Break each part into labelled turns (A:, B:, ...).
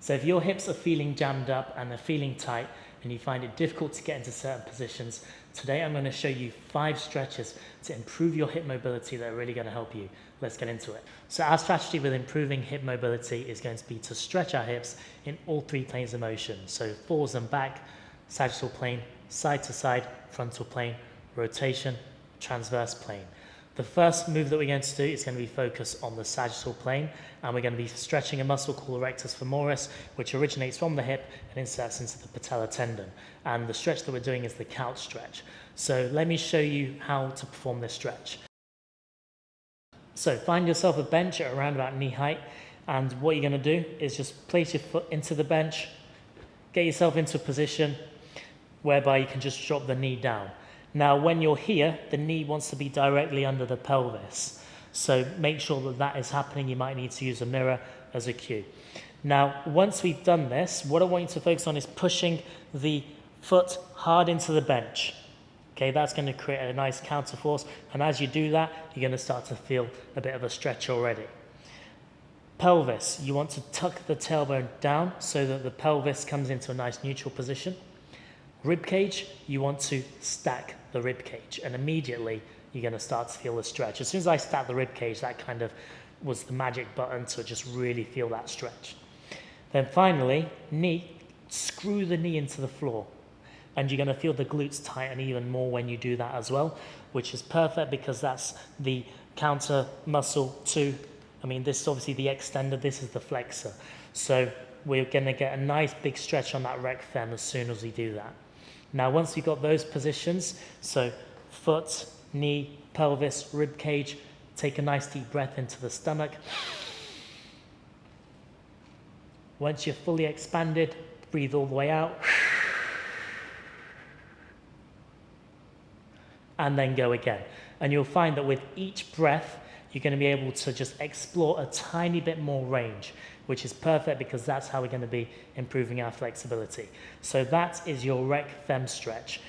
A: So if your hips are feeling jammed up and they're feeling tight and you find it difficult to get into certain positions, today I'm going to show you 5 stretches to improve your hip mobility that are really going to help you. Let's get into it. So our strategy with improving hip mobility is going to be to stretch our hips in all 3 planes of motion. So forwards and back, sagittal plane, side to side, frontal plane, rotation, transverse plane. The first move that we're going to do is going to be focused on the sagittal plane, and we're going to be stretching a muscle called rectus femoris, which originates from the hip and inserts into the patella tendon. And the stretch that we're doing is the couch stretch. So let me show you how to perform this stretch. So find yourself a bench at around about knee height, and what you're going to do is just place your foot into the bench, get yourself into a position whereby you can just drop the knee down. Now, when you're here, the knee wants to be directly under the pelvis. So make sure that that is happening. You might need to use a mirror as a cue. Now, once we've done this, what I want you to focus on is pushing the foot hard into the bench. Okay, that's going to create a nice counter force. And as you do that, you're going to start to feel a bit of a stretch already. Pelvis, you want to tuck the tailbone down so that the pelvis comes into a nice neutral position. Rib cage, you want to stack the rib cage, and immediately you're going to start to feel the stretch. As soon as I stacked the rib cage, that kind of was the magic button to just really feel that stretch. Then finally, knee, screw the knee into the floor, and you're going to feel the glutes tighten even more when you do that as well, which is perfect because that's the counter muscle to, this is obviously the extender, this is the flexor. So we're going to get a nice big stretch on that rec fem as soon as we do that. Now, once you've got those positions, so foot, knee, pelvis, rib cage, take a nice deep breath into the stomach. Once you're fully expanded, breathe all the way out. And then go again. And you'll find that with each breath, you're going to be able to just explore a tiny bit more range, which is perfect because that's how we're going to be improving our flexibility. So that is your rec fem stretch.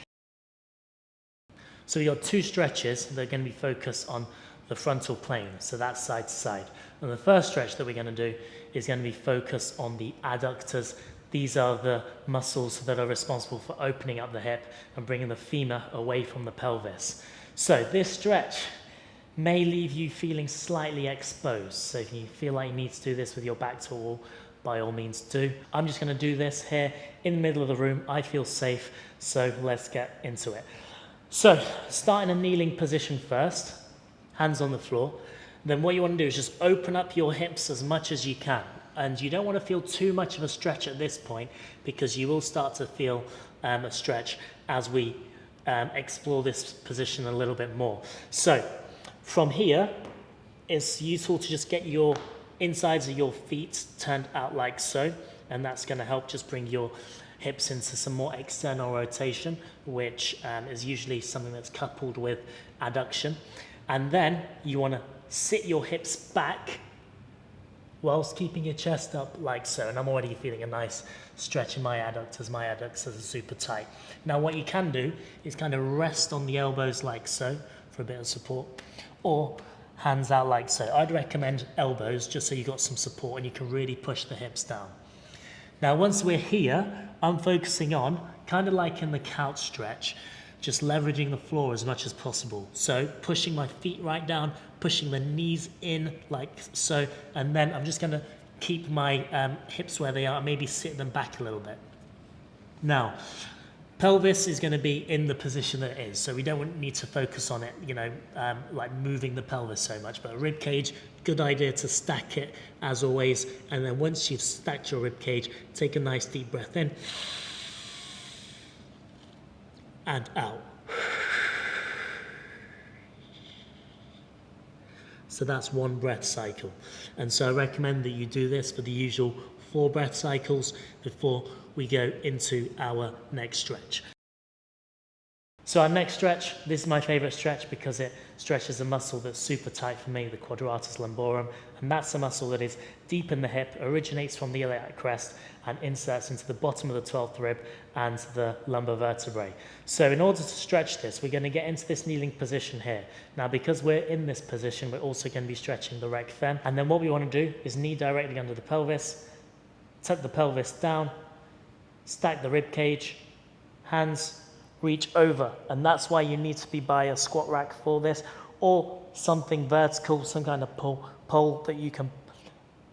A: So we got 2 stretches that are going to be focused on the frontal plane, so that's side to side. And the first stretch that we're going to do is going to be focused on the adductors. These are the muscles that are responsible for opening up the hip and bringing the femur away from the pelvis. So this stretch may leave you feeling slightly exposed. So if you feel like you need to do this with your back to a wall, by all means do. I'm just going to do this here in the middle of the room. I feel safe, so let's get into it. So start in a kneeling position first, hands on the floor. Then what you want to do is just open up your hips as much as you can. And you don't want to feel too much of a stretch at this point because you will start to feel a stretch as we explore this position a little bit more. So from here, it's useful to just get your insides of your feet turned out like so, and that's going to help just bring your hips into some more external rotation, which is usually something that's coupled with adduction. And then you want to sit your hips back whilst keeping your chest up like so, and I'm already feeling a nice stretch in my adductors. My adductors are super tight. Now what you can do is kind of rest on the elbows like so for a bit of support, or hands out like so. I'd recommend elbows just so you've got some support and you can really push the hips down. Now once we're here, I'm focusing on, kind of like in the couch stretch, just leveraging the floor as much as possible. So pushing my feet right down, pushing the knees in like so, and then I'm just going to keep my hips where they are, maybe sit them back a little bit. Now, pelvis is going to be in the position that it is, so we don't need to focus on it, like moving the pelvis so much. But rib cage, good idea to stack it as always. And then once you've stacked your rib cage, take a nice deep breath in and out. So that's 1 breath cycle. And so I recommend that you do this for the usual 4 breath cycles before we go into our next stretch. So our next stretch, this is my favorite stretch because it stretches a muscle that's super tight for me, the quadratus lumborum, and that's a muscle that is deep in the hip, originates from the iliac crest and inserts into the bottom of the 12th rib and the lumbar vertebrae. So in order to stretch this, we're going to get into this kneeling position here. Now because we're in this position, we're also going to be stretching the rec fem, and then what we want to do is knee directly under the pelvis, tuck the pelvis down, stack the rib cage, hands reach over, and that's why you need to be by a squat rack for this, or something vertical, some kind of pole that you can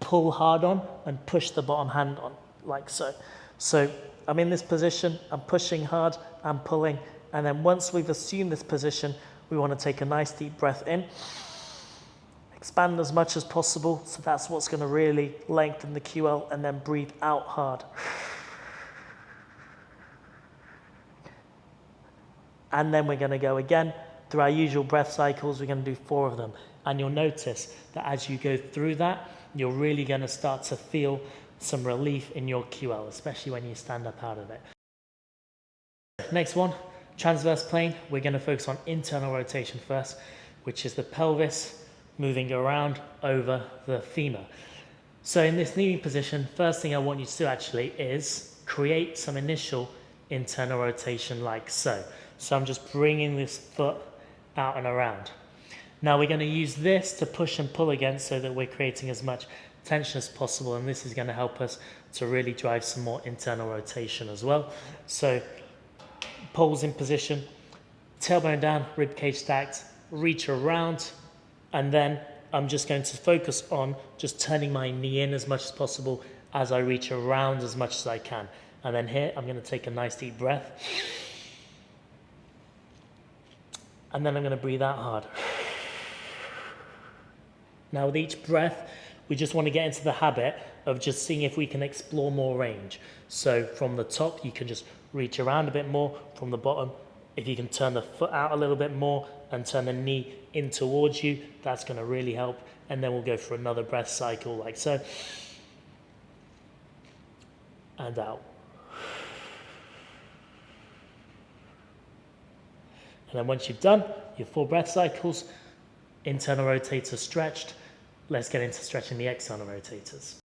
A: pull hard on and push the bottom hand on, like so. So I'm in this position, I'm pushing hard, I'm pulling, and then once we've assumed this position, we want to take a nice deep breath in, expand as much as possible, so that's what's going to really lengthen the QL, and then breathe out hard. And then we're going to go again through our usual breath cycles. We're going to do 4 of them, and you'll notice that as you go through that, you're really going to start to feel some relief in your QL, especially when you stand up out of it. Next one, transverse plane. We're going to focus on internal rotation first, which is the pelvis moving around over the femur. So in this kneeling position, first thing I want you to do actually is create some initial internal rotation like so. So I'm just bringing this foot out and around. Now we're going to use this to push and pull again so that we're creating as much tension as possible, and this is going to help us to really drive some more internal rotation as well. So poles in position, tailbone down, rib cage stacked, reach around, and then I'm just going to focus on just turning my knee in as much as possible as I reach around as much as I can. And then here I'm going to take a nice deep breath, and then I'm going to breathe out hard. Now with each breath, we just want to get into the habit of just seeing if we can explore more range. So from the top, you can just reach around a bit more. From the bottom, if you can turn the foot out a little bit more and turn the knee in towards you, that's going to really help. And then we'll go for another breath cycle like so. And out. And then once you've done your 4 breath cycles, internal rotator stretched, let's get into stretching the external rotators.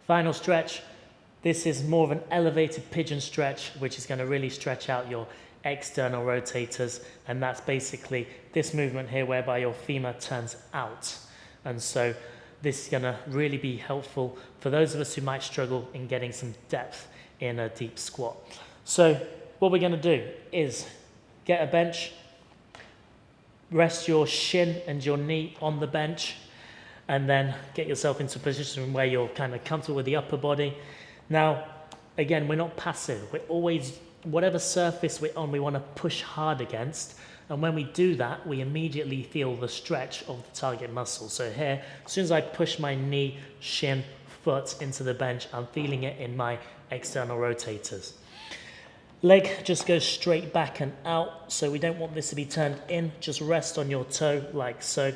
A: Final stretch. This is more of an elevated pigeon stretch, which is going to really stretch out your external rotators, and that's basically this movement here whereby your femur turns out. And so this is going to really be helpful for those of us who might struggle in getting some depth in a deep squat. So what we're going to do is get a bench, rest your shin and your knee on the bench, and then get yourself into a position where you're kind of comfortable with the upper body. Now, again, we're not passive. We're always, whatever surface we're on, we want to push hard against. And when we do that, we immediately feel the stretch of the target muscle. So here, as soon as I push my knee, shin, foot into the bench, I'm feeling it in my external rotators. Leg just goes straight back and out, so we don't want this to be turned in. Just rest on your toe like so.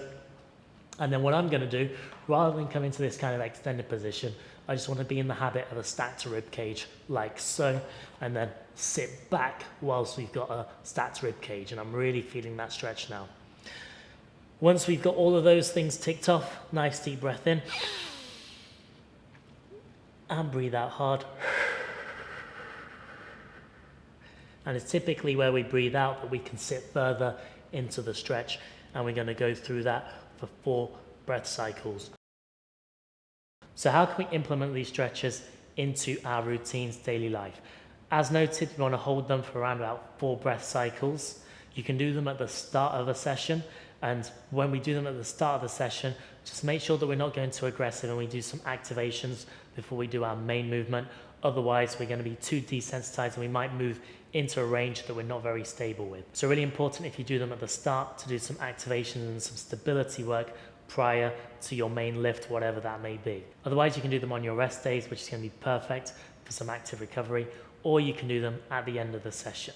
A: And then what I'm going to do, rather than come into this kind of extended position, I just want to be in the habit of a stacked rib cage like so, and then sit back whilst we've got a stacked rib cage, and I'm really feeling that stretch now. Once we've got all of those things ticked off, nice deep breath in, and breathe out hard. And it's typically where we breathe out that we can sit further into the stretch, and we're going to go through that for 4 breath cycles. So how can we implement these stretches into our routines, daily life? As noted, we want to hold them for around about 4 breath cycles. You can do them at the start of a session, and when we do them at the start of the session, just make sure that we're not going too aggressive and we do some activations before we do our main movement. Otherwise, we're going to be too desensitized and we might move into a range that we're not very stable with. So really important, if you do them at the start, to do some activations and some stability work prior to your main lift, whatever that may be. Otherwise, you can do them on your rest days, which is going to be perfect for some active recovery, or you can do them at the end of the session.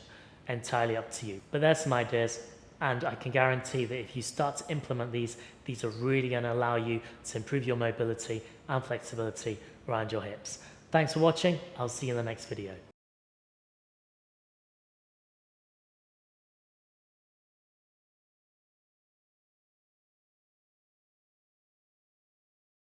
A: Entirely up to you. But there's some ideas, and I can guarantee that if you start to implement these are really going to allow you to improve your mobility and flexibility around your hips. Thanks for watching. I'll see you in the next video.